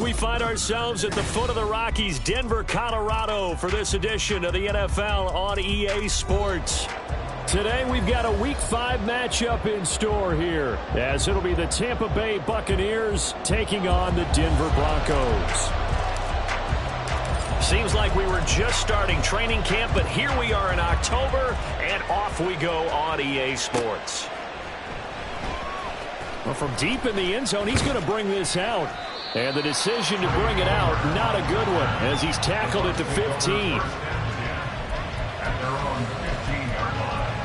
We find ourselves at the foot of the Rockies, Denver, Colorado, for this edition of the NFL on EA Sports. Today, we've got a Week 5 matchup in store here, as it'll be the Tampa Bay Buccaneers taking on the Denver Broncos. Seems like we were just starting training camp, but here we are in October, and off we go on EA Sports. Well, from deep in the end zone, he's going to bring this out. And the decision to bring it out, not a good one, as he's tackled at the 15. At their own 15-yard line.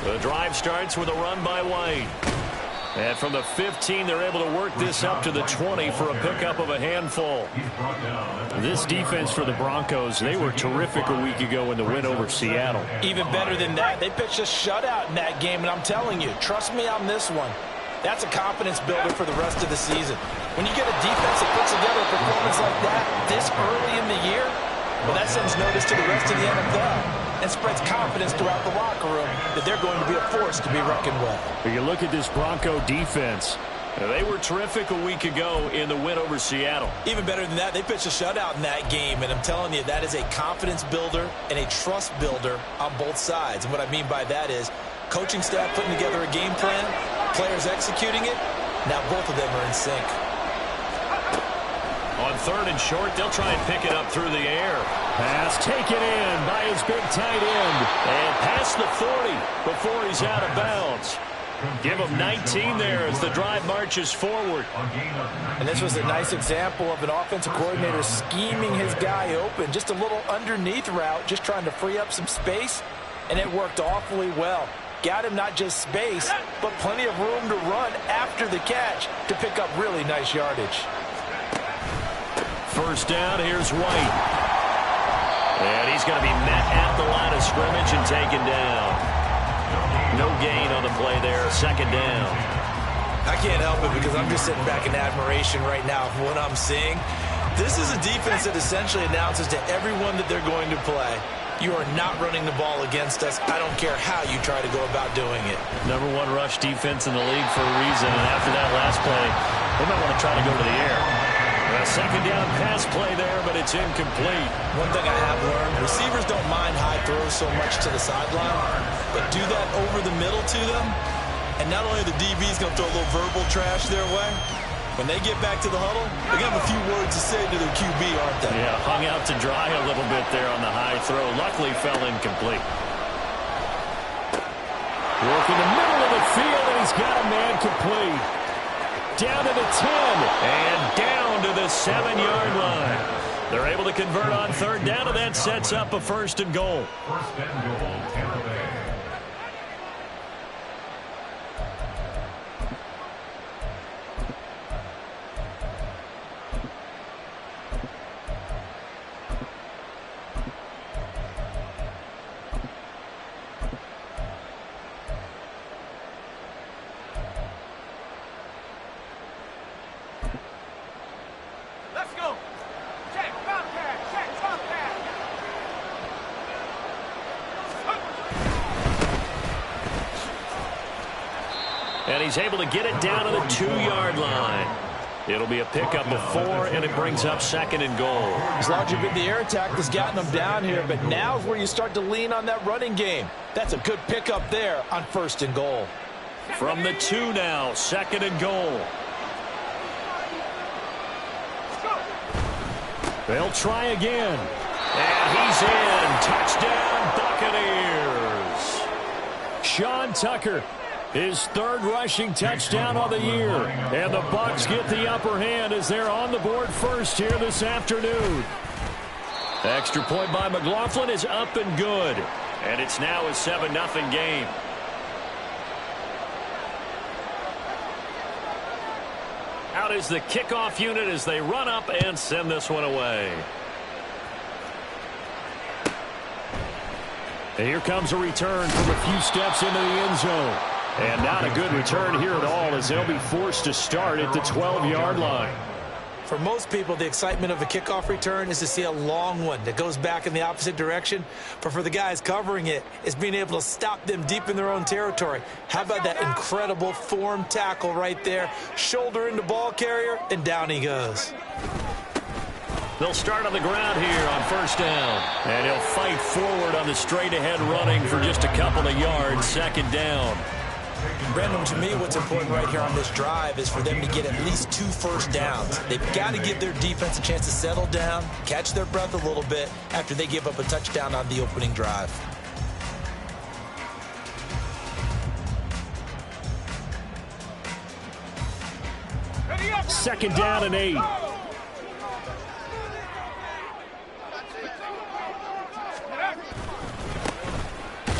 The drive starts with a run by White. And from the 15, they're able to work this up to the 20 for a pickup of a handful. This defense for the Broncos, they were terrific a week ago in the win over Seattle. Even better than that, they pitched a shutout in that game, and I'm telling you, trust me on this one. That's a confidence builder for the rest of the season. When you get a defense that puts together a performance like that this early in the year, well, that sends notice to the rest of the NFL. And spreads confidence throughout the locker room that they're going to be a force to be reckoned with. You look at this Bronco defense. They were terrific a week ago in the win over Seattle. Even better than that, they pitched a shutout in that game, and I'm telling you, that is a confidence builder and a trust builder on both sides. And what I mean by that is coaching staff putting together a game plan, players executing it. Now both of them are in sync. On third and short, they'll try and pick it up through the air. Pass taken in by his big tight end. And past the 40 before he's out of bounds. Give him 19 there as the drive marches forward. And this was a nice example of an offensive coordinator scheming his guy open. Just a little underneath route, just trying to free up some space. And it worked awfully well. Got him not just space, but plenty of room to run after the catch to pick up really nice yardage. First down, here's White. And he's going to be met at the line of scrimmage and taken down. No gain on the play there, second down. I can't help it because I'm just sitting back in admiration right now for what I'm seeing. This is a defense that essentially announces to everyone that they're going to play, you are not running the ball against us. I don't care how you try to go about doing it. Number one rush defense in the league for a reason. And after that last play, they might want to try to go to the air. A second down pass play there, but it's incomplete. One thing I have learned, receivers don't mind high throws so much to the sideline, but do that over the middle to them, and not only are the DBs going to throw a little verbal trash their way, when they get back to the huddle, they're going to have a few words to say to their QB, aren't they? Yeah, hung out to dry a little bit there on the high throw. Luckily fell incomplete. Work in the middle of the field, and he's got a man complete. Down to the 10, and down to the 7-yard line. They're able to convert on third down, and that sets up a first and goal. First and goal, Tampa Bay. And he's able to get it down to the 2-yard line. It'll be a pickup of 4, and it brings up second and goal. As long as you've been the air attack that's gotten them down here, but now's where you start to lean on that running game. That's a good pickup there on first and goal. From the 2 now, second and goal. They'll try again. And he's in. Touchdown, Buccaneers. Sean Tucker, his third rushing touchdown of the year. And the Bucks get the upper hand as they're on the board first here this afternoon. Extra point by McLaughlin is up and good. And it's now a 7-0 game. Out is the kickoff unit as they run up and send this one away. And here comes a return from a few steps into the end zone. And not a good return here at all, as they'll be forced to start at the 12-yard line. For most people, the excitement of a kickoff return is to see a long one that goes back in the opposite direction. But for the guys covering it, it's being able to stop them deep in their own territory. How about that incredible form tackle right there? Shoulder into ball carrier, and down he goes. They'll start on the ground here on first down. And he'll fight forward on the straight-ahead running for just a couple of yards, second down. Brandon, to me, what's important right here on this drive is for them to get at least 2 first downs. They've got to give their defense a chance to settle down, catch their breath a little bit after they give up a touchdown on the opening drive. Second down and 8.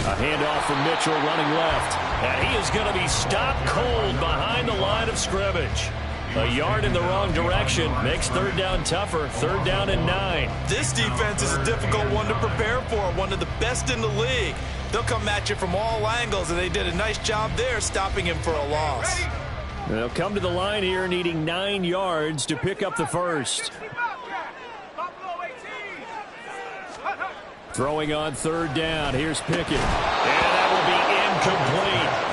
A handoff from Mitchell running left. And he is going to be stopped cold behind the line of scrimmage. A yard in the wrong direction makes third down tougher. Third down and 9. This defense is a difficult one to prepare for, one of the best in the league. They'll come at you from all angles, and they did a nice job there stopping him for a loss. They'll come to the line here needing 9 yards to pick up the first. Throwing on third down. Here's Pickett. And that will be incomplete.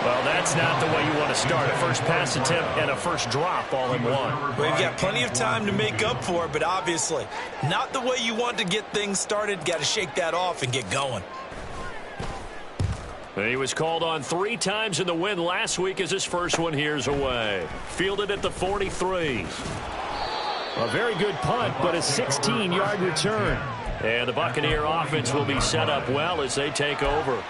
Well, that's not the way you want to start. A first pass attempt and a first drop all in one. Well, you've got plenty of time to make up for it, but obviously not the way you want to get things started. Got to shake that off and get going. He was called on 3 times in the win last week as his first one here's away. Fielded at the 43. A very good punt, but a 16-yard return. And the Buccaneer offense will be set up well as they take over.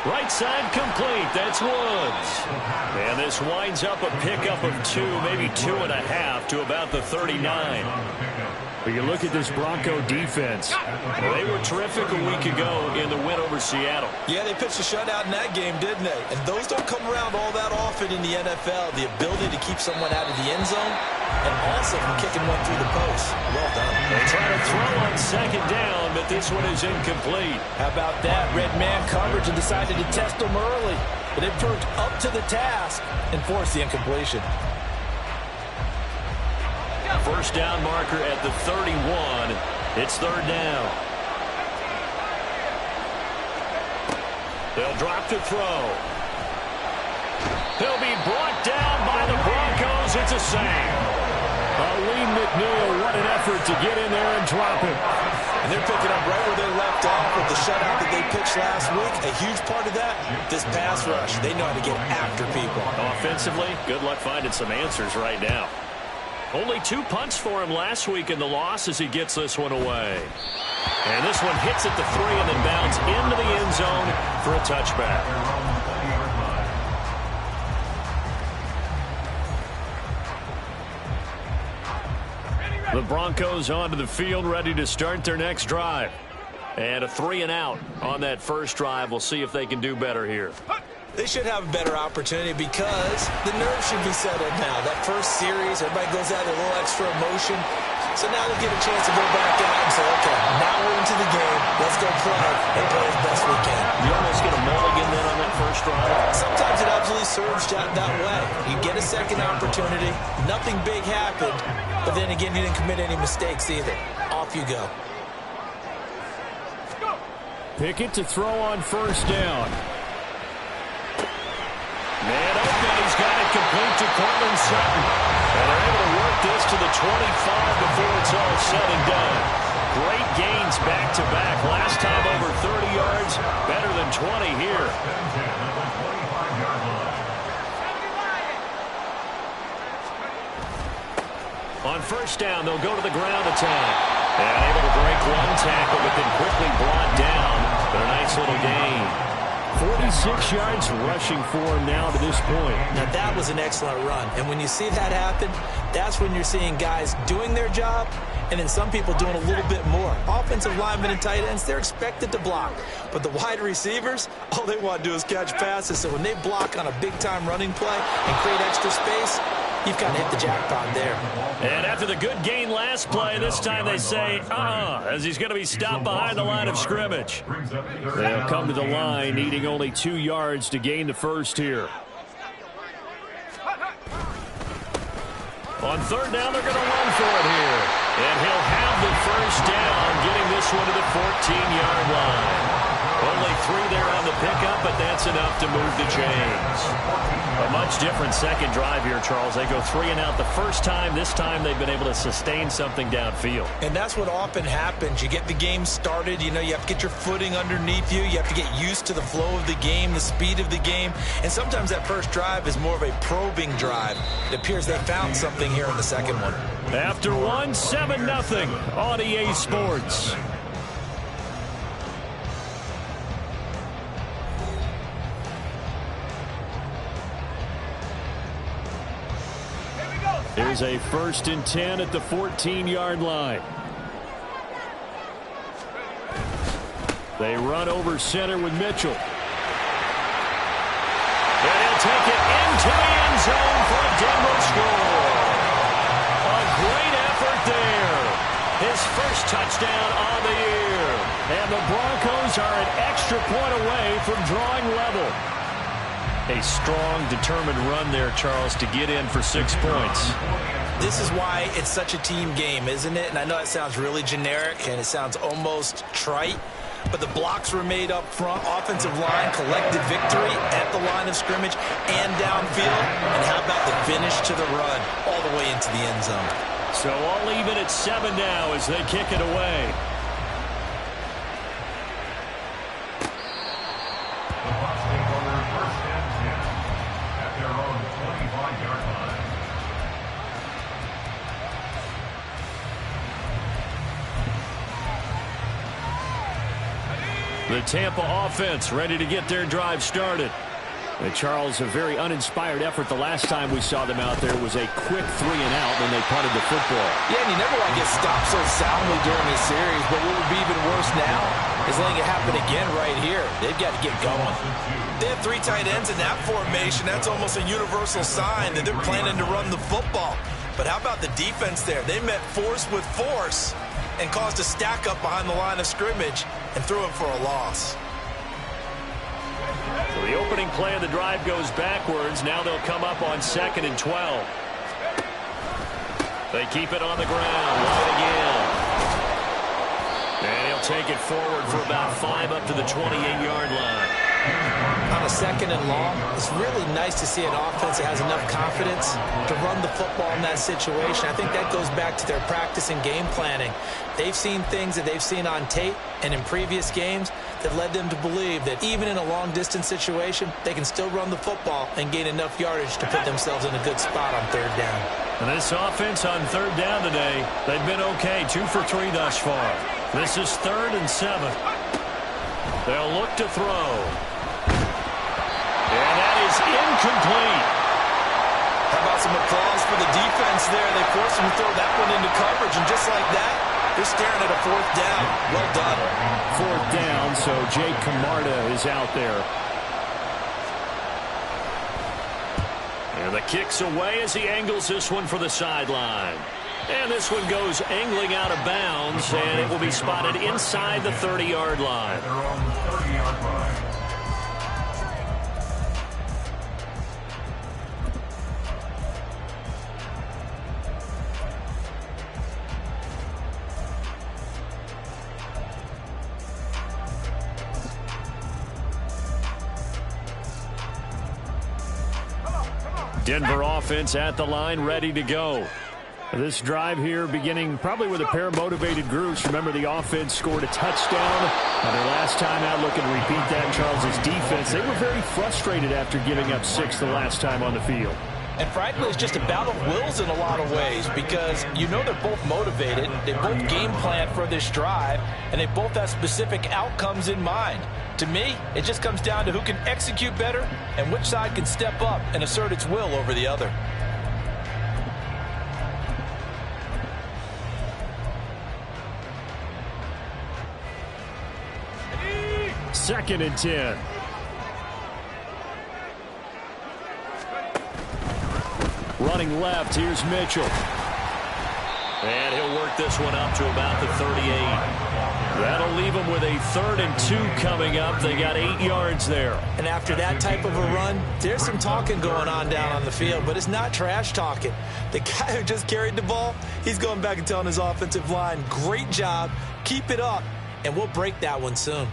Right side complete. That's Woods. And this winds up a pickup of 2, maybe 2.5 to about the 39. But you look at this Bronco defense. They were terrific a week ago in the win over Seattle. Yeah, they pitched a shutout in that game, didn't they? And those don't come around all that often in the NFL. The ability to keep someone out of the end zone and also from kicking one through the post. Well done. They try to throw on second down, but this one is incomplete. How about that? Red man coverage and decided to test them early. But they proved up to the task and forced the incompletion. First down marker at the 31. It's third down. They'll drop to throw. He'll be brought down by the Broncos. It's a sack. Lee McNeil, what an effort to get in there and drop it. And they're picking up right where they left off with the shutout that they pitched last week. A huge part of that, this pass rush. They know how to get after people. Offensively, good luck finding some answers right now. Only 2 punts for him last week in the loss as he gets this one away. And this one hits at the 3 and then bounds into the end zone for a touchback. The Broncos onto the field, ready to start their next drive. And a 3 and out on that first drive. We'll see if they can do better here. They should have a better opportunity because the nerves should be settled now. That first series, everybody goes out with a little extra emotion. So now they'll get a chance to go back out and say, okay, now we're into the game. Let's go play and play as best we can. You almost get a mulligan then on that first drive. Sometimes it absolutely serves that way. You get a second opportunity. Nothing big happened. But then again, you didn't commit any mistakes either. Off you go. Pickett to throw on first down. Man open, he's got it complete to Cortland Sutton. And they're able to work this to the 25 before it's all said and done. Great gains back-to-back. Last time over 30 yards, better than 20 here. On first down, they'll go to the ground attack. And able to break one tackle, but then quickly brought down. But a nice little gain. 46 yards rushing for him now to this point. Now, that was an excellent run. And when you see that happen, that's when you're seeing guys doing their job and then some people doing a little bit more. Offensive linemen and tight ends, they're expected to block. But the wide receivers, all they want to do is catch passes. So when they block on a big-time running play and create extra space, you've kind of hit the jackpot there. And after the good gain last play, this time they say, as he's going to be stopped behind the line of scrimmage. They'll come to the line, needing only 2 yards to gain the first here. On third down, they're going to run for it here. And he'll have the first down, getting this one to the 14-yard line. Only 3 there on the pickup, but that's enough to move the chains. A much different second drive here, Charles. They go 3 and out the first time. This time they've been able to sustain something downfield. And that's what often happens. You get the game started. You know, you have to get your footing underneath you. You have to get used to the flow of the game, the speed of the game. And sometimes that first drive is more of a probing drive. It appears they found something here in the second one. After 1, 7-0 on EA Sports. Here's a 1st and 10 at the 14-yard line. They run over center with Mitchell. And he'll take it into the end zone for a Denver score. A great effort there. His first touchdown on the year. And the Broncos are an extra point away from drawing level. A strong, determined run there, Charles, to get in for 6 points. This is why it's such a team game, isn't it? And I know it sounds really generic and it sounds almost trite, but the blocks were made up front. Offensive line collected victory at the line of scrimmage and downfield. And how about the finish to the run all the way into the end zone? So all even at 7 now as they kick it away. The Tampa offense ready to get their drive started. And Charles, a very uninspired effort. The last time we saw them out there was a quick 3 and out when they punted the football. Yeah, and you never want to get stopped so soundly during this series, but what would be even worse now is letting it happen again right here. They've got to get going. They have 3 tight ends in that formation. That's almost a universal sign that they're planning to run the football. But how about the defense there? They met force with force and caused a stack up behind the line of scrimmage and threw him for a loss. So the opening play of the drive goes backwards. Now they'll come up on 2nd and 12. They keep it on the ground. Wide again. And he'll take it forward for about 5 up to the 28-yard line. On a 2nd and long, it's really nice to see an offense that has enough confidence to run the football in that situation. I think that goes back to their practice and game planning. They've seen things that they've seen on tape and in previous games that led them to believe that even in a long-distance situation, they can still run the football and gain enough yardage to put themselves in a good spot on 3rd down. And this offense on 3rd down today, they've been okay, 2 for 3 thus far. This is 3rd and 7. They'll look to throw. And that is incomplete. How about some applause for the defense there? They forced him to throw that one into coverage, and just like that, they're staring at a 4th down. Well done. 4th down, so Jake Camarda is out there. And the kick's away as he angles this one for the sideline. And this one goes angling out of bounds, and it will be spotted inside the 30-yard line. Their own 30-yard line. Denver offense at the line, ready to go. This drive here beginning probably with a pair of motivated groups. Remember, the offense scored a touchdown. Their last time out, looking to repeat that. Charles's defense, they were very frustrated after giving up 6 the last time on the field. And frankly, it's just a battle of wills in a lot of ways because you know they're both motivated. They both game plan for this drive, and they both have specific outcomes in mind. To me, it just comes down to who can execute better and which side can step up and assert its will over the other. 2nd and 10. Running left, here's Mitchell. And he'll work this one up to about the 38. That'll leave them with a 3rd and 2 coming up. They got 8 yards there. And after that type of a run, there's some talking going on down on the field, but it's not trash talking. The guy who just carried the ball, he's going back and telling his offensive line, great job, keep it up, and we'll break that one soon.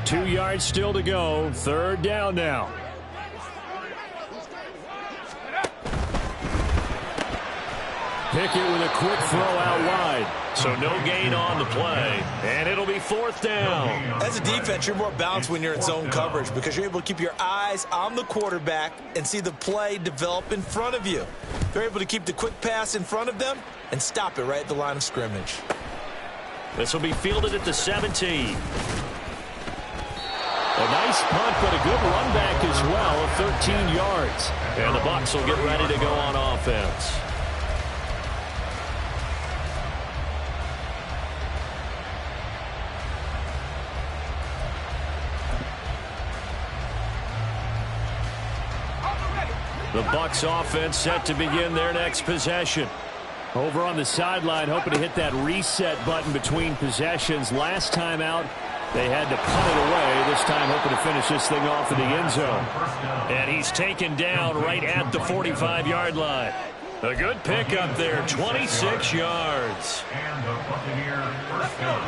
Two yards still to go. 3rd down now. Pickett with a quick throw out wide. So no gain on the play. And it'll be 4th down. As a defense, you're more balanced when you're in zone coverage because you're able to keep your eyes on the quarterback and see the play develop in front of you. They're able to keep the quick pass in front of them and stop it right at the line of scrimmage. This will be fielded at the 17. A nice punt, but a good run back as well of 13 yards. And the Bucks will get ready to go on offense. The Bucks offense set to begin their next possession. Over on the sideline, hoping to hit that reset button between possessions. Last time out, they had to punt it away. This time hoping to finish this thing off in the end zone. And he's taken down right at the 45-yard line. A good pick up there, 26 yards.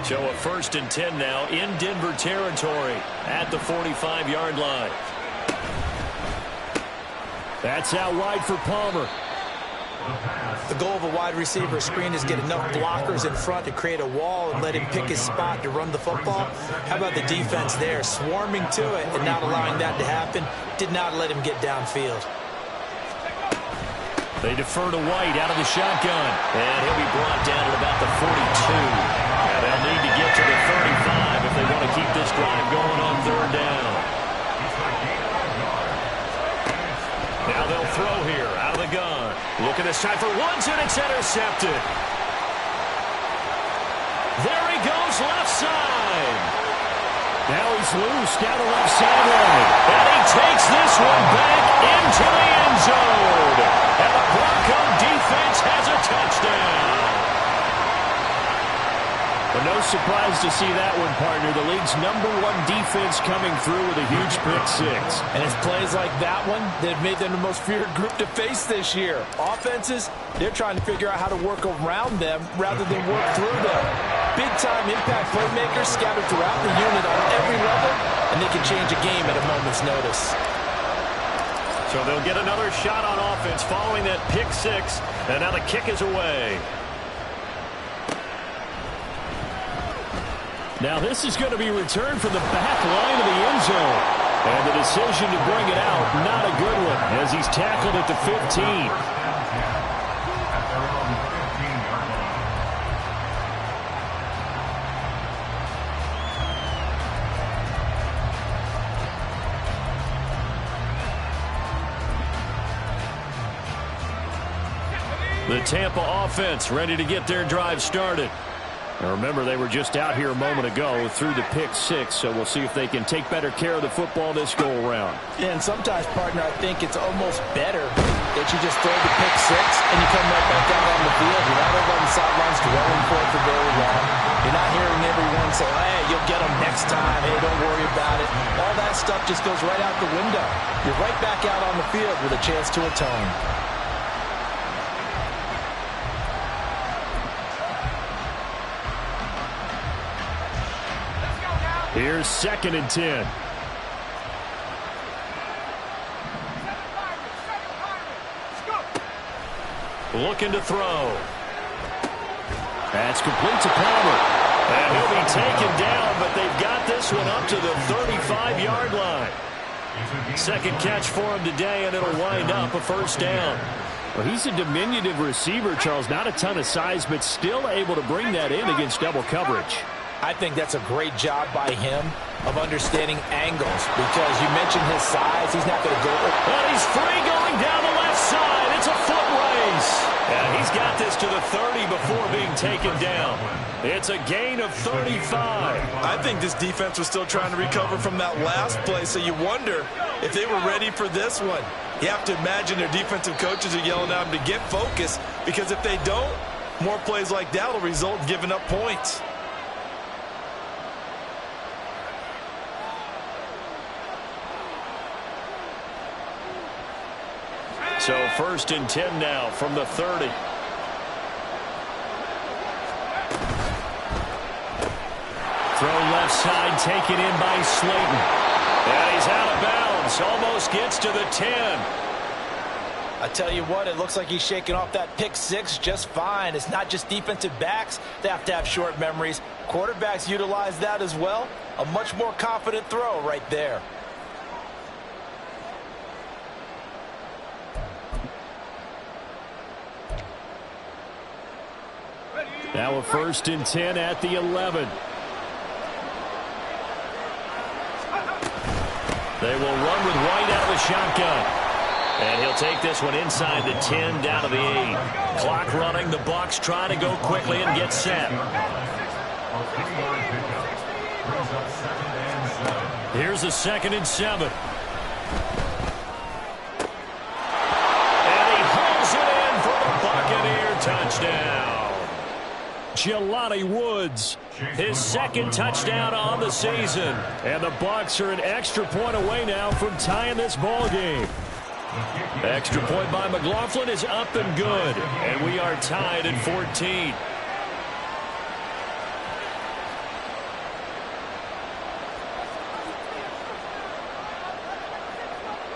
So a 1st and 10 now in Denver territory at the 45-yard line. That's out wide for Palmer. The goal of a wide receiver screen is get enough blockers in front to create a wall and let him pick his spot to run the football. How about the defense there, swarming to it and not allowing that to happen? Did not let him get downfield. They defer to White out of the shotgun. And he'll be brought down at about the 42. And they'll need to get to the 35 if they want to keep this drive going on 3rd down. Now they'll throw here out of the gun. Look at this time for Woods, and it's intercepted. There he goes, left side. Now he's loose down the left sideline. And he takes this one back into the end zone. And the Bronco defense has a touchdown. But no surprise to see that one, partner. The league's #1 defense coming through with a huge pick 6. And it's plays like that one that have made them the most feared group to face this year. Offenses, they're trying to figure out how to work around them rather than work through them. Big-time impact playmakers scattered throughout the unit on every level, and they can change a game at a moment's notice. So they'll get another shot on offense following that pick 6, and now the kick is away. Now this is going to be returned from the back line of the end zone. And the decision to bring it out, not a good one, as he's tackled at the 15. The Tampa offense ready to get their drive started. Now remember, they were just out here a moment ago through the pick 6, so we'll see if they can take better care of the football this go-around. Yeah, and sometimes, partner, I think it's almost better that you just throw the pick 6 and you come right back out on the field. You're not over on the sidelines dwelling for it for very long. You're not hearing everyone say, hey, you'll get them next time. Hey, don't worry about it. All that stuff just goes right out the window. You're right back out on the field with a chance to atone. Here's 2nd and 10. Looking to throw. That's complete to Palmer. And he'll be taken down, but they've got this one up to the 35-yard line. Second catch for him today, and it'll wind up a 1st down. Well, he's a diminutive receiver, Charles. Not a ton of size, but still able to bring that in against double coverage. I think that's a great job by him of understanding angles because you mentioned his size. He's not going to go. And he's free going down the left side. It's a foot race. And he's got this to to the 30 before being taken down. It's a gain of 35. I think this defense was still trying to recover from that last play, so you wonder if they were ready for this one. You have to imagine their defensive coaches are yelling at them to get focused, because if they don't, more plays like that will result in giving up points. So 1st and 10 now from the 30. Throw left side, taken in by Slayton. And he's out of bounds, almost gets to the 10. I tell you what, it looks like he's shaking off that pick six just fine. It's not just defensive backs that have short memories. Quarterbacks utilize that as well. A much more confident throw right there. Now a 1st and 10 at the 11. They will run with White out of the shotgun. And he'll take this one inside the 10, down to the 8. Clock running. The Bucks trying to go quickly and get set. Here's a 2nd and 7. And he hauls it in for the Buccaneer touchdown. Jelani Woods, his 2nd touchdown on the season. And the Bucks are an extra point away now from tying this ball game. Extra point by McLaughlin is up and good. And we are tied at 14.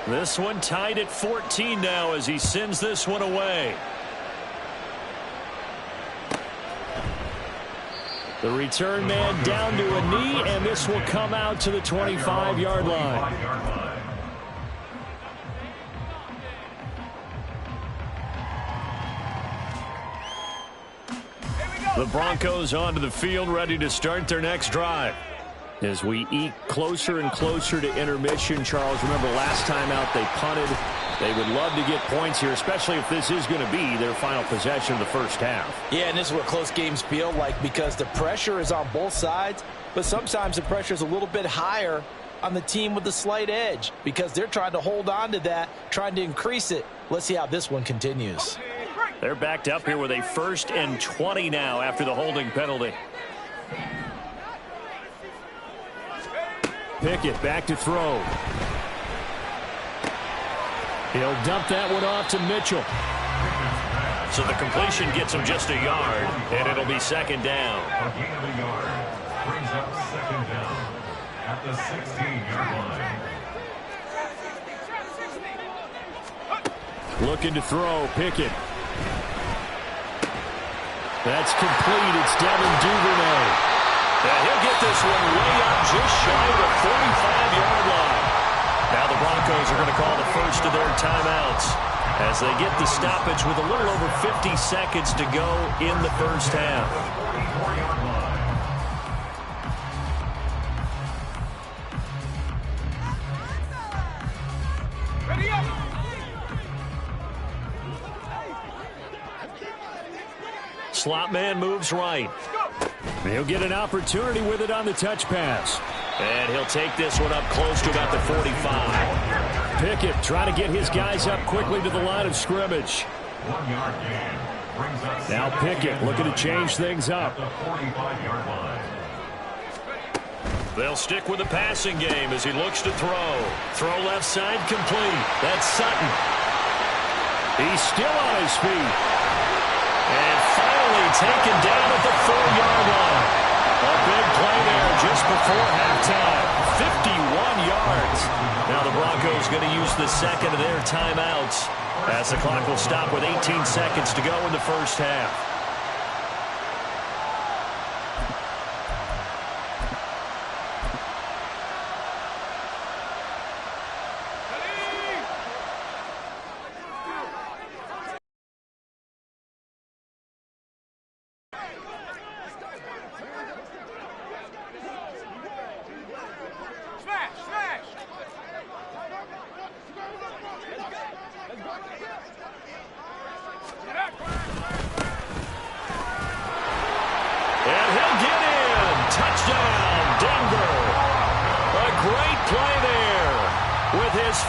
This one tied at 14 now as he sends this one away. The return man down to a knee, and this will come out to the 25-yard line. The Broncos onto the field, ready to start their next drive. As we eke closer and closer to intermission, Charles, remember last time out they punted. They would love to get points here, especially if this is going to be their final possession of the first half. Yeah, and this is what close games feel like, because the pressure is on both sides, but sometimes the pressure is a little bit higher on the team with the slight edge because they're trying to hold on to that, trying to increase it. Let's see how this one continues. They're backed up here with a 1st and 20 now after the holding penalty. Pickett back to throw. He'll dump that one off to Mitchell. So the completion gets him just a yard, and it'll be 2nd down. A gain of a yard brings up 2nd down at the 16-yard line. Looking to throw, Pickett. That's complete. It's Devin Duvernay. And he'll get this one way up just shy of the 45-yard line. Now the Broncos are going to call the first of their timeouts as they get the stoppage with a little over 50 seconds to go in the first half. 44-yard line. Ready up! Slot man moves right. He'll get an opportunity with it on the touch pass. And he'll take this one up close to about the 45. Pickett trying to get his guys up quickly to the line of scrimmage. 1 yard gain brings up Now Pickett looking to change things up. the 45-yard line. They'll stick with the passing game as he looks to throw. Throw left side complete. That's Sutton. He's still on his feet. And finally taken down at the 4-yard line. A big play there just before halftime. 51 yards. Now the Broncos going to use the 2nd of their timeouts as the clock will stop with 18 seconds to go in the first half.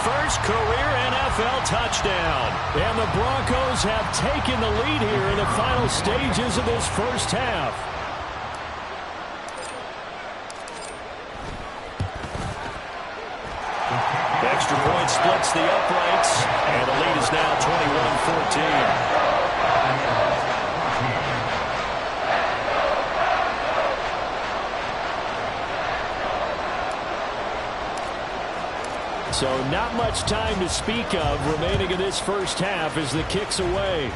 first career NFL touchdown. And the Broncos have taken the lead here in the final stages of this first half. The extra point splits the uprights, and the lead is now 21-14. So not much time to speak of remaining in this first half as the kick's away.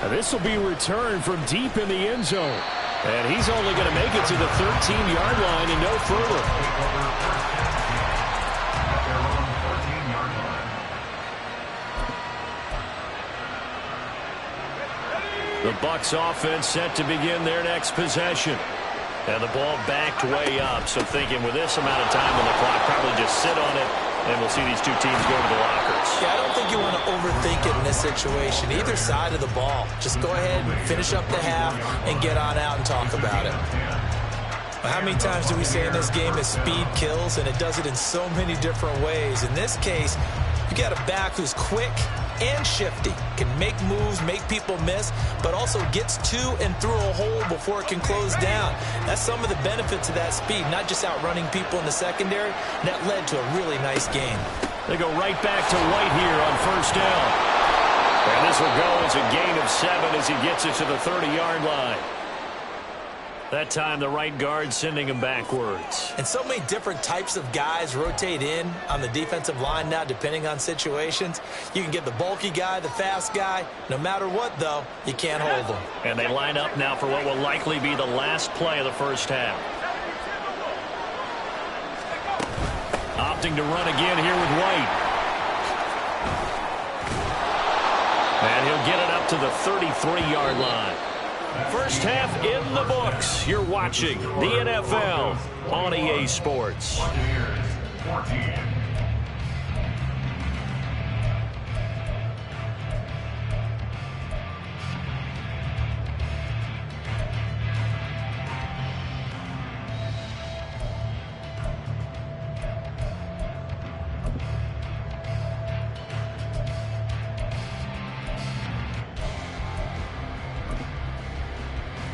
Now this will be returned from deep in the end zone. And he's only going to make it to the 13-yard line and no further. The Bucks offense set to begin their next possession. And the ball backed way up. So thinking with this amount of time on the clock, probably just sit on it, and we'll see these two teams go to the lockers. Yeah, I don't think you want to overthink it in this situation. Either side of the ball. Just go ahead and finish up the half and get on out and talk about it. How many times do we say in this game that speed kills, and it does it in so many different ways? In this case, you got a back who's quick and shifty, can make moves, make people miss, but also gets to and through a hole before it can close down. That's some of the benefits of that speed, not just outrunning people in the secondary. And that led to a really nice game. They go right back to White here on first down. And this will go as a gain of 7 as he gets it to the 30-yard line. That time the right guard sending him backwards. And so many different types of guys rotate in on the defensive line now depending on situations. You can get the bulky guy, the fast guy. No matter what, though, you can't hold them. And they line up now for what will likely be the last play of the first half. Opting to run again here with White. And he'll get it up to the 33-yard line. First half in the books. You're watching the NFL on EA Sports.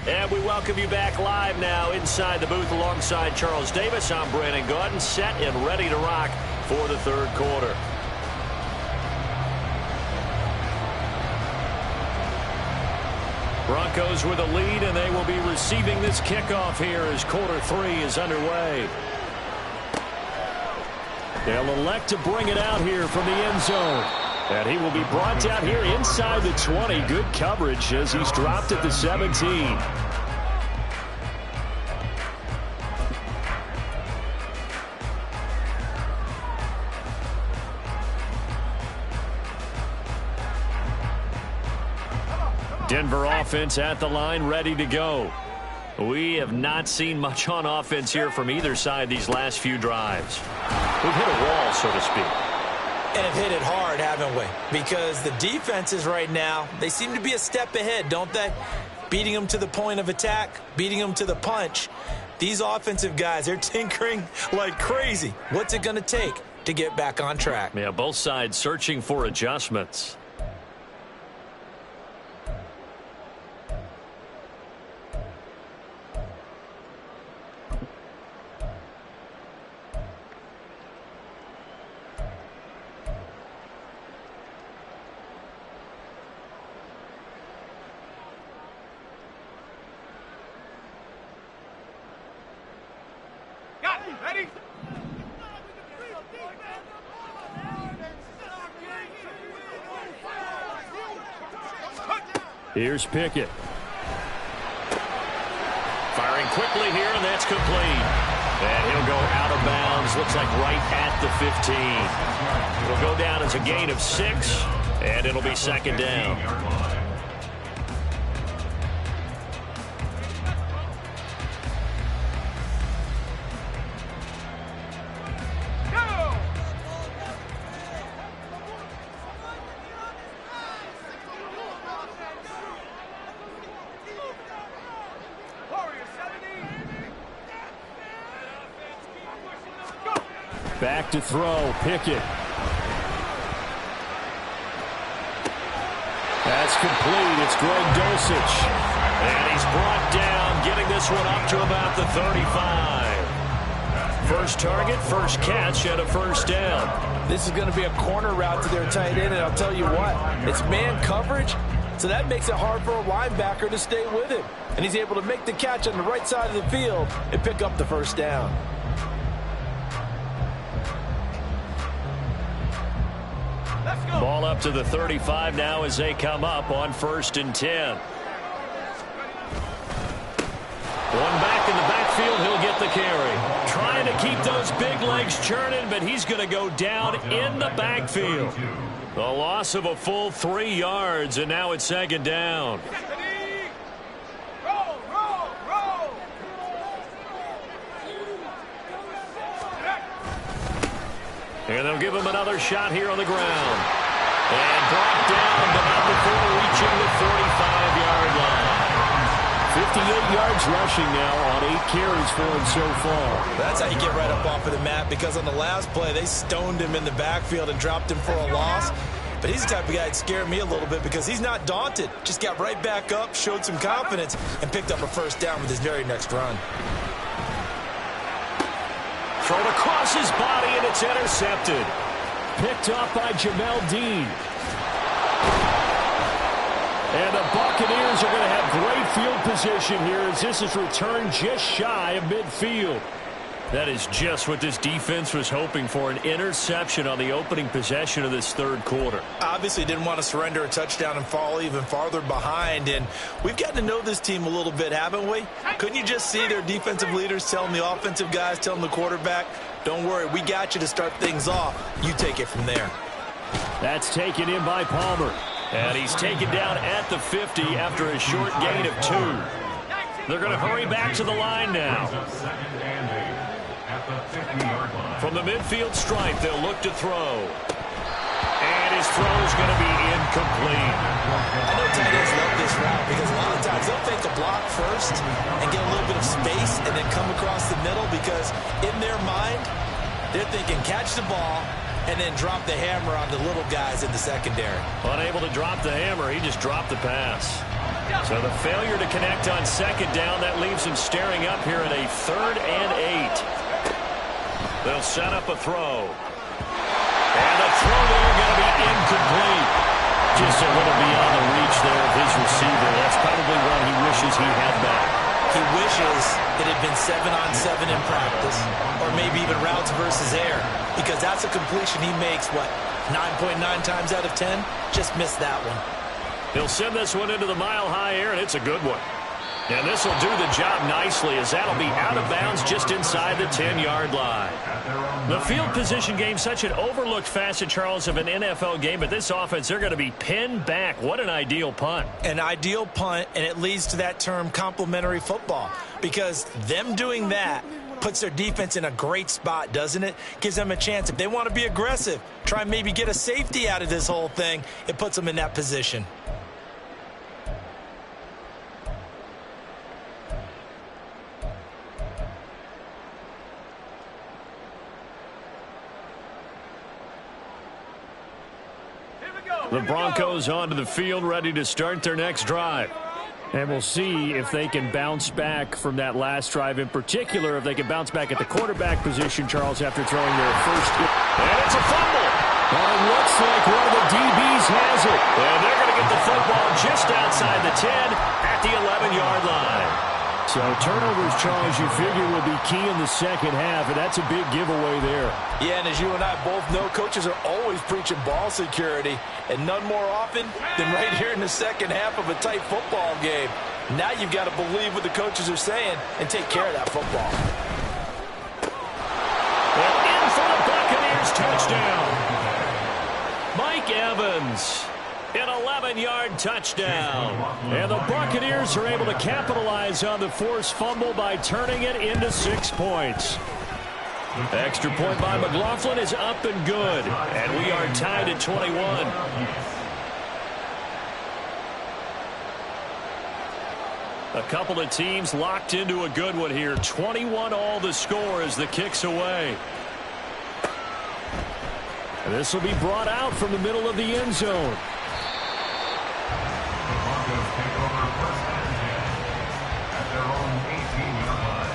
And we welcome you back live now inside the booth alongside Charles Davis. I'm Brandon Gaudin, set and ready to rock for the third quarter. Broncos with a lead, and they will be receiving this kickoff here as quarter 3 is underway. They'll elect to bring it out here from the end zone. And he will be brought down here inside the 20. Good coverage as he's dropped at the 17. Denver offense at the line, ready to go. We have not seen much on offense here from either side these last few drives. We've hit a wall, so to speak. And have hit it hard, haven't we? Because the defenses right now, they seem to be a step ahead, don't they? Beating them to the point of attack, beating them to the punch. These offensive guys, they're tinkering like crazy. What's it going to take to get back on track? Yeah, both sides searching for adjustments. Ready? Here's Pickett. Firing quickly here, and that's complete. And he'll go out of bounds, looks like right at the 15. It'll go down as a gain of 6, and it'll be second down. Back to throw, Pickett. That's complete. It's Greg Dulcich. And he's brought down, getting this one up to about the 35. First target, first catch, and a first down. This is going to be a corner route to their tight end, and I'll tell you what, it's man coverage, so that makes it hard for a linebacker to stay with him. And he's able to make the catch on the right side of the field and pick up the first down. Ball up to the 35 now as they come up on 1st and 10. One back in the backfield, he'll get the carry. Trying to keep those big legs churning, but he's going to go down in the backfield. A loss of a full 3 yards, and now it's 2nd down. And they'll give him another shot here on the ground. And brought down, but not before reaching the 45-yard line. 58 yards rushing now on 8 carries for him so far. That's how you get right up off of the mat, because on the last play, they stoned him in the backfield and dropped him for a loss. But he's the type of guy that scared me a little bit because he's not daunted. Just got right back up, showed some confidence, and picked up a first down with his very next run. Thrown across his body, and it's intercepted. Picked up by Jamel Dean. And the Buccaneers are going to have great field position here as this is returned just shy of midfield. That is just what this defense was hoping for, an interception on the opening possession of this 3rd quarter. Obviously didn't want to surrender a touchdown and fall even farther behind, and we've gotten to know this team a little bit, haven't we? Couldn't you just see their defensive leaders telling the offensive guys, telling the quarterback, don't worry, we got you to start things off. You take it from there. That's taken in by Palmer. And he's taken down at the 50 after a short gain of 2. They're going to hurry back to the line now. From the midfield stripe, they'll look to throw. And his throw is going to be incomplete. I know tight ends love this route because a lot of times they'll fake a block first and get a little bit of space and then come across the middle because in their mind, they're thinking catch the ball and then drop the hammer on the little guys in the secondary. Unable to drop the hammer, he just dropped the pass. So the failure to connect on 2nd down, that leaves him staring up here at a 3rd and 8. They'll set up a throw. And the throw there going to be incomplete. Just a little beyond the reach there of his receiver. That's probably one he wishes he had back. He wishes it had been 7-on-7 in practice, or maybe even routes versus air, because that's a completion he makes, what, 9.9 times out of 10? Just missed that one. He'll send this one into the mile-high air, and it's a good one. And this will do the job nicely as that'll be out of bounds just inside the 10-yard line. The field position game, such an overlooked facet, Charles, of an NFL game, but this offense, they're going to be pinned back. What an ideal punt. An ideal punt, and it leads to that term complementary football, because them doing that puts their defense in a great spot, doesn't it? Gives them a chance. If they want to be aggressive, try and maybe get a safety out of this whole thing, it puts them in that position. The Broncos onto the field, ready to start their next drive. And we'll see if they can bounce back from that last drive in particular, if they can bounce back at the quarterback position, Charles, after throwing their first. And it's a fumble. And it looks like one of the DBs has it. And they're going to get the football just outside the 10 at the 11-yard line. So turnovers, Charles, you figure will be key in the second half, and that's a big giveaway there. Yeah, and as you and I both know, coaches are always preaching ball security, and none more often than right here in the second half of a tight football game. Now you've got to believe what the coaches are saying and take care of that football. And in for the Buccaneers touchdown. Mike Evans. An 11-yard touchdown. And the Buccaneers are able to capitalize on the forced fumble by turning it into 6 points. Extra point by McLaughlin is up and good. And we are tied at 21. A couple of teams locked into a good one here. 21 all the score as the kick's away. This will be brought out from the middle of the end zone. The Broncos take over first and 10 at their own 18-yard line.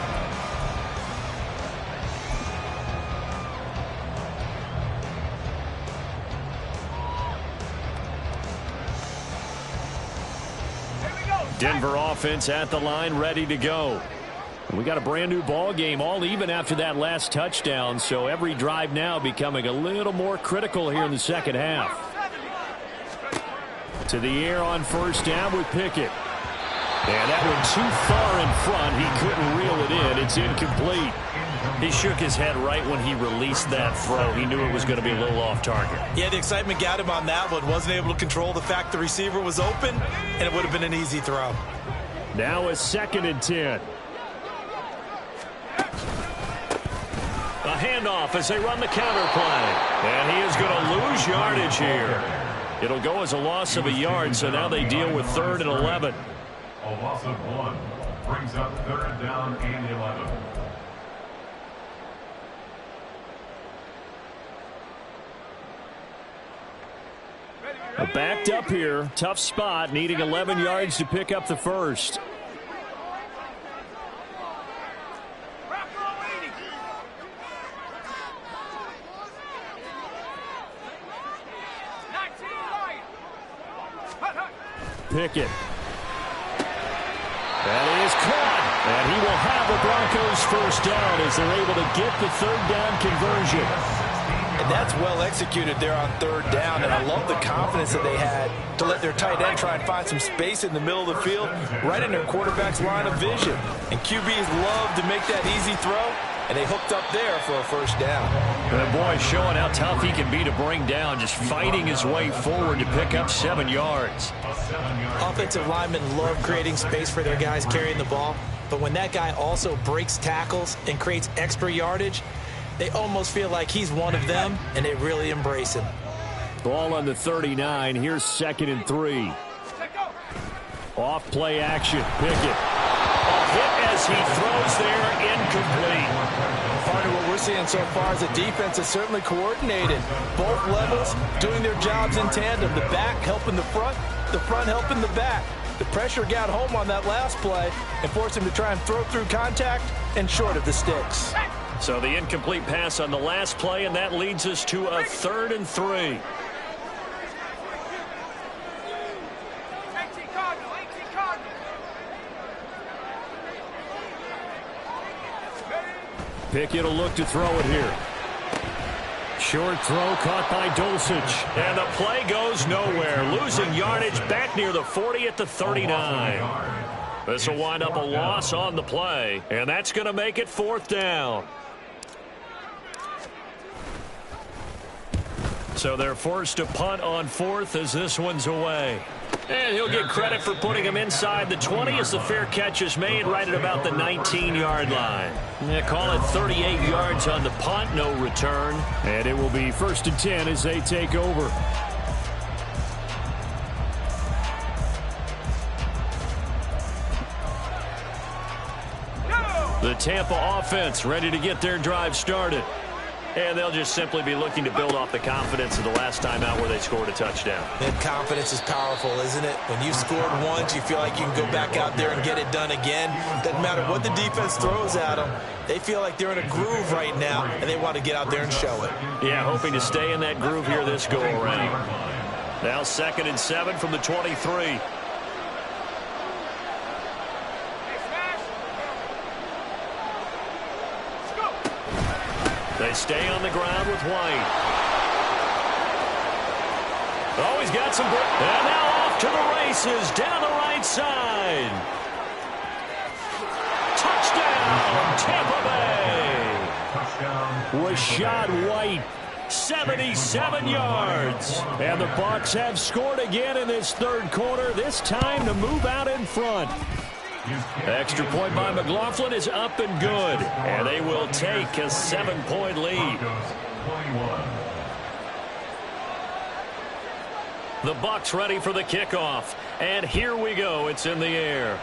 Denver offense at the line, ready to go. We got a brand new ball game, all even after that last touchdown, so every drive now becoming a little more critical here in the second half. To the air on first down with Pickett. And that one too far in front. He couldn't reel it in. It's incomplete. He shook his head right when he released that throw. He knew it was going to be a little off target. Yeah, the excitement got him on that one. Wasn't able to control the fact the receiver was open, and it would have been an easy throw. Now a 2nd and 10. A handoff as they run the counter play. And he is going to lose yardage here. It'll go as a loss of a yard, so now they deal with 3rd and 11. A loss of 1 brings up 3rd down and 11. Backed up here, tough spot, needing 11 yards to pick up the first. Pickett. That is caught. And he will have the Broncos first down as they're able to get the 3rd down conversion. And that's well executed there on 3rd down. And I love the confidence that they had to let their tight end try and find some space in the middle of the field, right in their quarterback's line of vision. And QBs love to make that easy throw. And they hooked up there for a first down. That boy showing how tough he can be to bring down, just fighting his way forward to pick up 7 yards. Offensive linemen love creating space for their guys carrying the ball. But when that guy also breaks tackles and creates extra yardage, they almost feel like he's one of them, and they really embrace him. Ball on the 39. Here's 2nd and 3. Off play action. Pickett. A hit as he throws there, incomplete. Part of what we're seeing so far is the defense is certainly coordinated. Both levels doing their jobs in tandem. The back helping the front helping the back. The pressure got home on that last play and forced him to try and throw through contact and short of the sticks. So the incomplete pass on the last play, and that leads us to a 3rd and 3. Pickett will look to throw it here. Short throw caught by Dulcich. And the play goes nowhere. Losing yardage back near the 40 at the 39. This will wind up a loss on the play. And that's going to make it 4th down. So they're forced to punt on 4th as this one's away. And he'll get credit for putting him inside the 20 as the fair catch is made right at about the 19-yard line. They call it 38 yards on the punt, no return. And it will be 1st and 10 as they take over. The Tampa offense ready to get their drive started. And they'll just simply be looking to build off the confidence of the last time out where they scored a touchdown. And confidence is powerful, isn't it? When you've scored once, you feel like you can go back out there and get it done again. Doesn't matter what the defense throws at them. They feel like they're in a groove right now, and they want to get out there and show it. Yeah, hoping to stay in that groove here this go-around. Now 2nd and 7 from the 23. They stay on the ground with White. Oh, he's got some... And now off to the races down the right side. Touchdown, Tampa Bay. Rashad White, 77 yards. And the Bucks have scored again in this 3rd quarter, this time to move out in front. Extra point by McLaughlin is up and good. And they will take a 7-point lead. The Bucks ready for the kickoff. And here we go. It's in the air.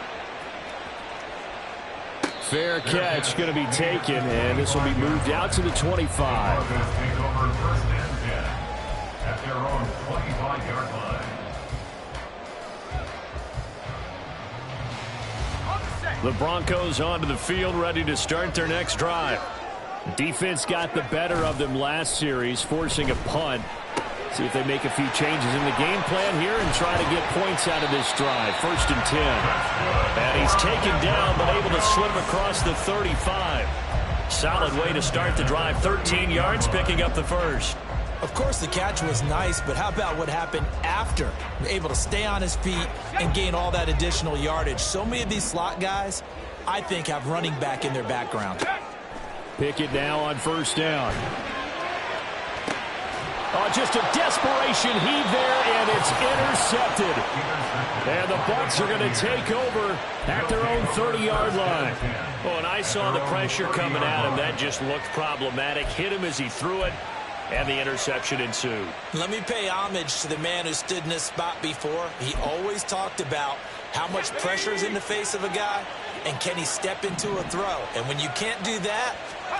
Fair catch going to be taken, and this will be moved out to the 25. Broncos take over first and 10 at their own 25-yard line. The Broncos onto the field, ready to start their next drive. Defense got the better of them last series, forcing a punt. See if they make a few changes in the game plan here and try to get points out of this drive. 1st and 10. And he's taken down, but able to slip across the 35. Solid way to start the drive. 13 yards, picking up the first. Of course, the catch was nice, but how about what happened after? Able to stay on his feet and gain all that additional yardage. So many of these slot guys, I think, have running back in their background. Pick it now on 1st down. Oh, just a desperation heave there, and it's intercepted. And the Bucks are going to take over at their own 30-yard line. Oh, and I saw the pressure coming at him. That just looked problematic. Hit him as he threw it, and the interception ensued. Let me pay homage to the man who stood in this spot before. He always talked about how much pressure is in the face of a guy, and can he step into a throw. And when you can't do that,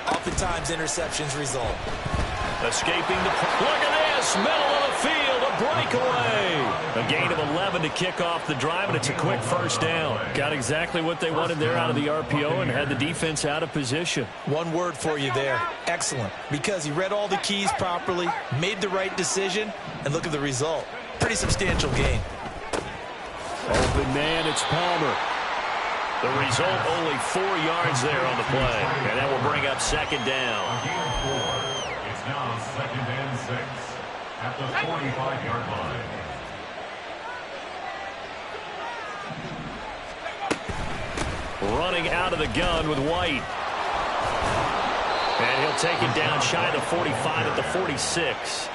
oftentimes interceptions result. Escaping the... Look at this! Middle of the field, a breakaway! A gain of 11 to kick off the drive, and it's a quick 1st down. Got exactly what they wanted there out of the RPO and had the defense out of position. One word for you there. Excellent. Because he read all the keys properly, made the right decision, and look at the result. Pretty substantial gain. Open man, it's Palmer. The result, only 4 yards there on the play. And that will bring up 2nd down. Now 2nd and 6 at the 45-yard line. Running out of the gun with White. And he'll take it down shy of the 45 at the 46.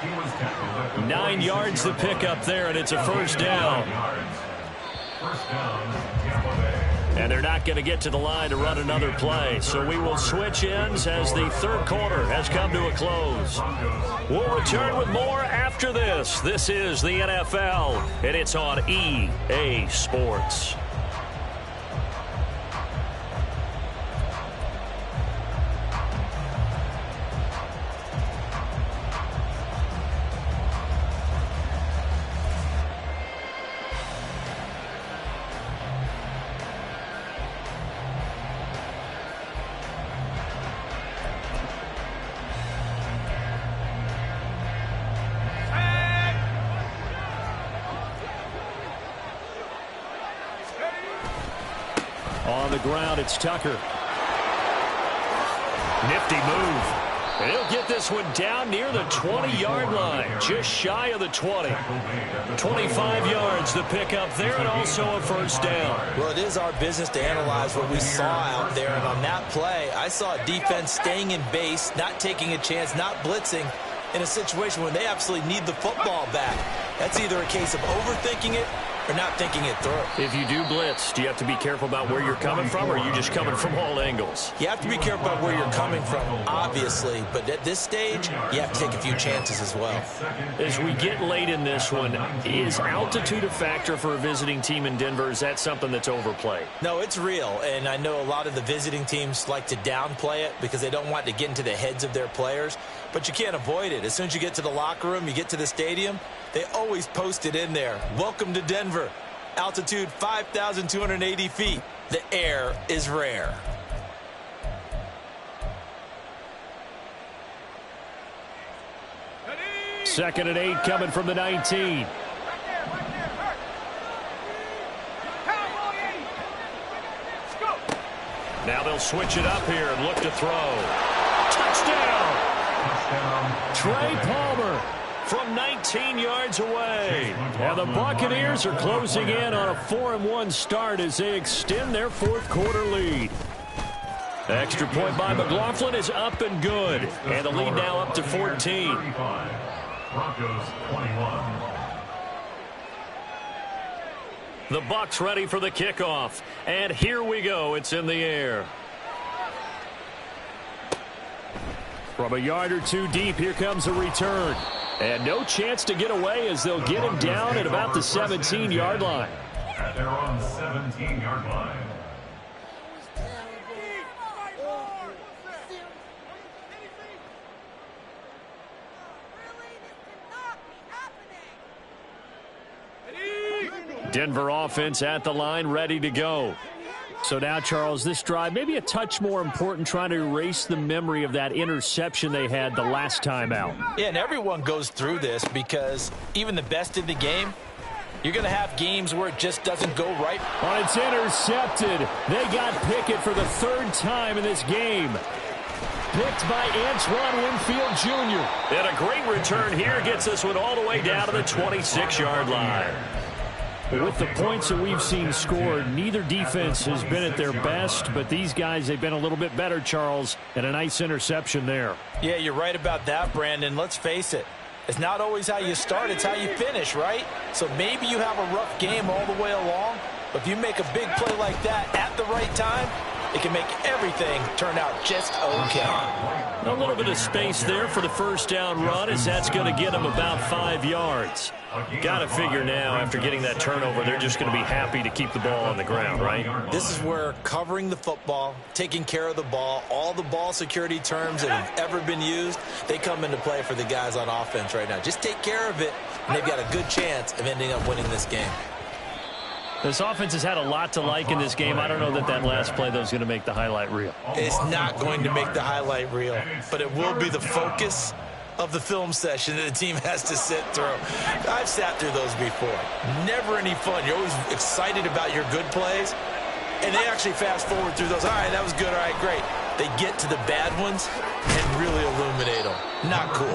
9 yards to pick up there, and it's a 1st down. 1st down, Tampa Bay. And they're not going to get to the line to run another play. So we will switch ends as the 3rd quarter has come to a close. We'll return with more after this. This is the NFL, and it's on EA Sports. On the ground, it's Tucker. Nifty move. And he'll get this one down near the 20-yard line, just shy of the 20. 25 yards to pick up there, and also a 1st down. Well, it is our business to analyze what we saw out there, and on that play, I saw a defense staying in base, not taking a chance, not blitzing, in a situation when they absolutely need the football back. That's either a case of overthinking it or not thinking it through. If you do blitz, do you have to be careful about where you're coming from, or are you just coming from all angles? You have to be careful about where you're coming from, obviously, but at this stage, you have to take a few chances as well. As we get late in this one, is altitude a factor for a visiting team in Denver? Is that something that's overplayed? No, it's real, and I know a lot of the visiting teams like to downplay it because they don't want to get into the heads of their players, but you can't avoid it. As soon as you get to the locker room, you get to the stadium, they always post it in there. Welcome to Denver. Altitude 5,280 feet. The air is rare. Second and 8 coming from the 19. Now they'll switch it up here and look to throw. Touchdown! Trey Palmer from 19 yards away. And the Buccaneers are closing in on a 4-1 start as they extend their 4th quarter lead. Extra point by McLaughlin is up and good. And the lead now up to 14. Broncos 21. The Bucks ready for the kickoff. And here we go. It's in the air. From a yard or two deep, here comes a return. And no chance to get away as they'll get him down at about the 17-yard line. At their own 17-yard line. Denver offense at the line, ready to go. So now, Charles, this drive maybe a touch more important, trying to erase the memory of that interception they had the last time out. Yeah, and everyone goes through this because even the best in the game, you're going to have games where it just doesn't go right. Oh, it's intercepted. They got Pickett for the third time in this game. Picked by Antoine Winfield Jr. And a great return here gets this one all the way down to the 26-yard line. With the points that we've seen scored, neither defense has been at their best, but these guys, they've been a little bit better, Charles, and a nice interception there. Yeah, you're right about that, Brandon. Let's face it. It's not always how you start, it's how you finish, right? So maybe you have a rough game all the way along, but if you make a big play like that at the right time, it can make everything turn out just okay. A little bit of space there for the first down run, as that's going to get them about 5 yards. Got to figure now, after getting that turnover, they're just going to be happy to keep the ball on the ground, right? This is where covering the football, taking care of the ball, all the ball security terms that have ever been used, they come into play for the guys on offense right now. Just take care of it, and they've got a good chance of ending up winning this game. This offense has had a lot to like in this game. I don't know that last play, though, is going to make the highlight reel. It's not going to make the highlight reel, but it will be the focus of the film session that the team has to sit through. I've sat through those before. Never any fun. You're always excited about your good plays, and they actually fast forward through those. All right, that was good. All right, great. They get to the bad ones and really illuminate them. Not cool.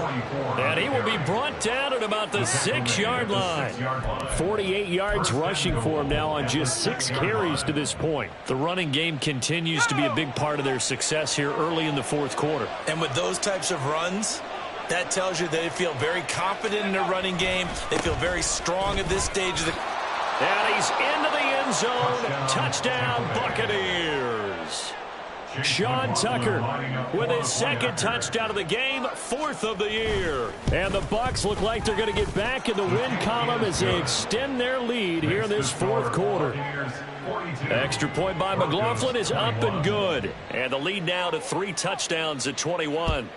And he will be brought down at about the 6-yard line. 48 yards rushing for him now on just 6 carries to this point. The running game continues to be a big part of their success here early in the fourth quarter. And with those types of runs, that tells you they feel very confident in their running game. They feel very strong at this stage of the... And he's into the end zone. Touchdown, Buccaneers. Sean Tucker with his second touchdown of the game, 4th of the year. And the Bucks look like they're going to get back in the win column as they extend their lead here in this fourth quarter. Extra point by McLaughlin is up and good. And the lead now to 3 touchdowns at 21.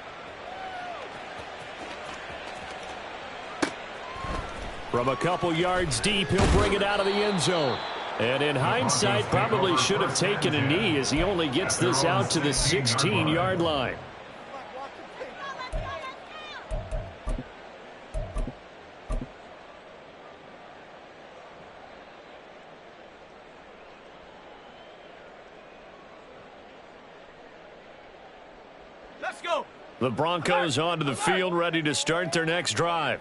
From a couple yards deep, he'll bring it out of the end zone. And in hindsight, probably should have taken a knee as he only gets this out to the 16-yard line. Let's go. The Broncos onto the field, ready to start their next drive.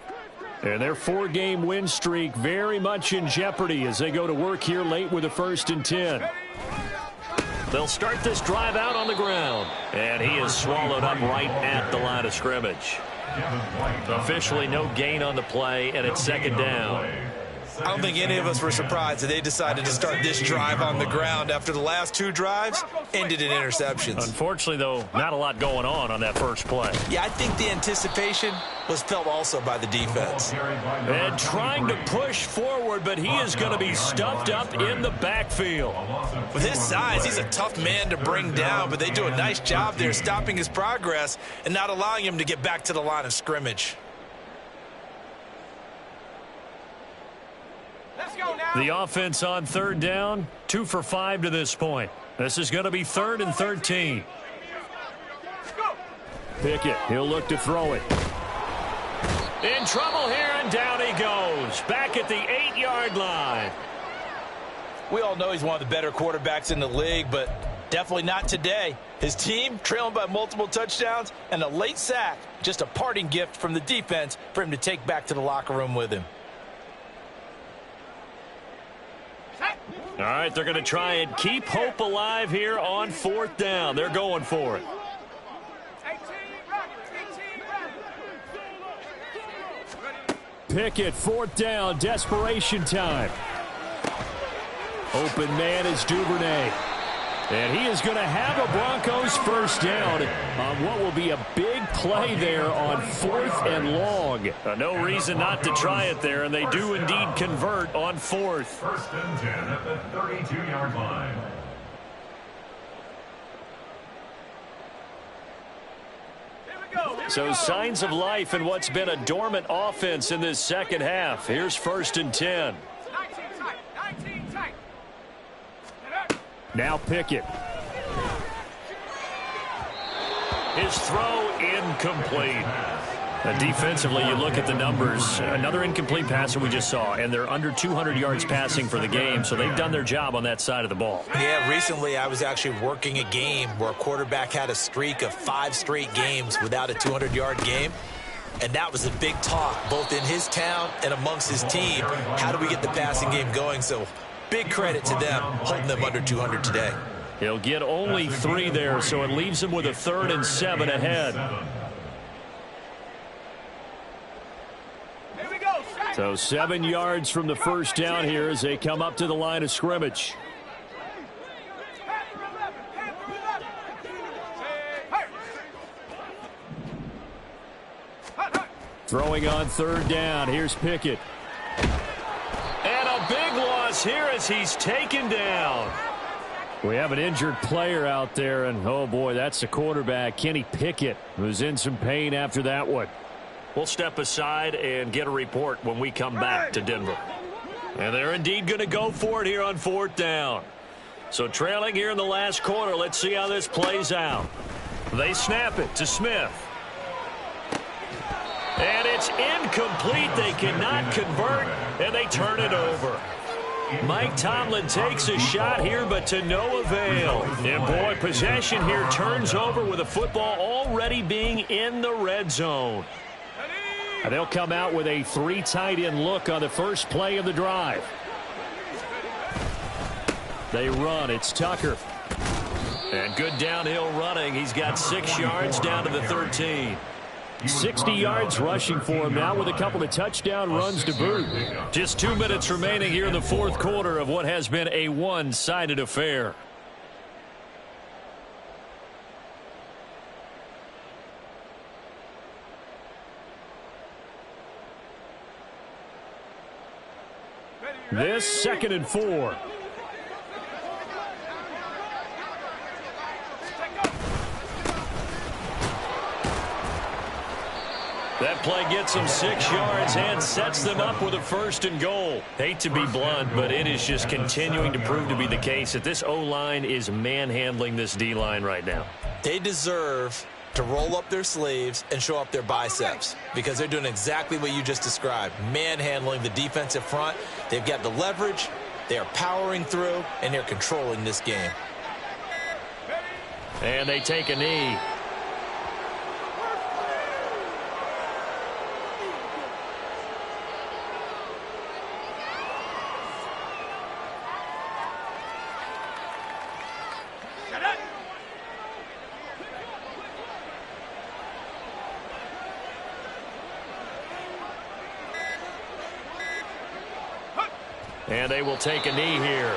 And their 4-game win streak very much in jeopardy as they go to work here late with a 1st and 10. They'll start this drive out on the ground. And he is swallowed up right at the line of scrimmage. Officially no gain on the play, and it's 2nd down. I don't think any of us were surprised that they decided to start this drive on the ground after the last 2 drives ended in interceptions. Unfortunately, though, not a lot going on that first play. Yeah, I think the anticipation was felt also by the defense. And trying to push forward, but he is going to be stuffed up in the backfield. With his size, he's a tough man to bring down, but they do a nice job there stopping his progress and not allowing him to get back to the line of scrimmage. The offense on 3rd down, 2 for 5 to this point. This is going to be 3rd and 13. Pickett, he'll look to throw it. In trouble here, and down he goes. Back at the 8-yard line. We all know he's one of the better quarterbacks in the league, but definitely not today. His team trailing by multiple touchdowns and a late sack. Just a parting gift from the defense for him to take back to the locker room with him. All right, they're going to try and keep hope alive here on 4th down. They're going for it. Pickett, 4th down, desperation time. Open man is Duvernay. And he is going to have a Broncos first down on what will be a big play there on 4th and long. No reason not to try it there, and they do indeed convert on 4th. 1st and 10 at the 32-yard line. So signs of life in what's been a dormant offense in this second half. Here's 1st and 10. Now Pickett. His throw incomplete. Defensively, you look at the numbers. Another incomplete passer we just saw, and they're under 200 yards passing for the game, so they've done their job on that side of the ball. Yeah, recently I was actually working a game where a quarterback had a streak of 5 straight games without a 200-yard game, and that was a big talk, both in his town and amongst his team. How do we get the passing game going? So big credit to them, holding them under 200 today. He'll get only 3 there, so it leaves him with a 3rd and 7 ahead. So 7 yards from the first down here as they come up to the line of scrimmage. Throwing on 3rd down. Here's Pickett. And a big loss here as he's taken down. We have an injured player out there, and oh boy, that's the quarterback, Kenny Pickett, who's in some pain after that one. We'll step aside and get a report when we come back to Denver. And they're indeed going to go for it here on 4th down. So trailing here in the last quarter, let's see how this plays out. They snap it to Smith. And it's incomplete. They cannot convert, and they turn it over. Mike Tomlin takes a shot here, but to no avail. And boy, possession here turns over with the football already being in the red zone. And they'll come out with a 3 tight end look on the first play of the drive. They run. It's Tucker. And good downhill running. He's got 6 yards down to the 13. 60 yards rushing for him now with a couple of touchdown runs to boot. Just 2 minutes remaining here in the 4th quarter of what has been a one-sided affair. This 2nd and 4. That play gets them 6 yards and sets them up with a 1st and goal. Hate to be blunt, but it is just continuing to prove to be the case that this O-line is manhandling this D-line right now. They deserve to roll up their sleeves and show up their biceps because they're doing exactly what you just described, manhandling the defensive front. They've got the leverage, they are powering through, and they're controlling this game. And they take a knee. And they will take a knee here.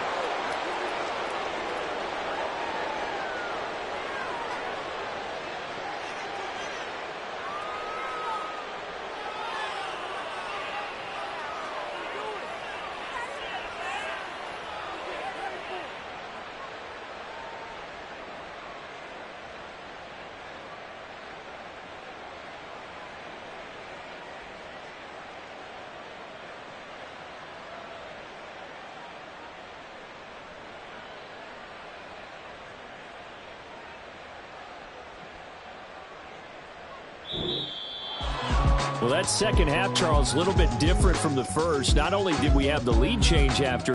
Well, that second half, Charles, a little bit different from the first. Not only did we have the lead change after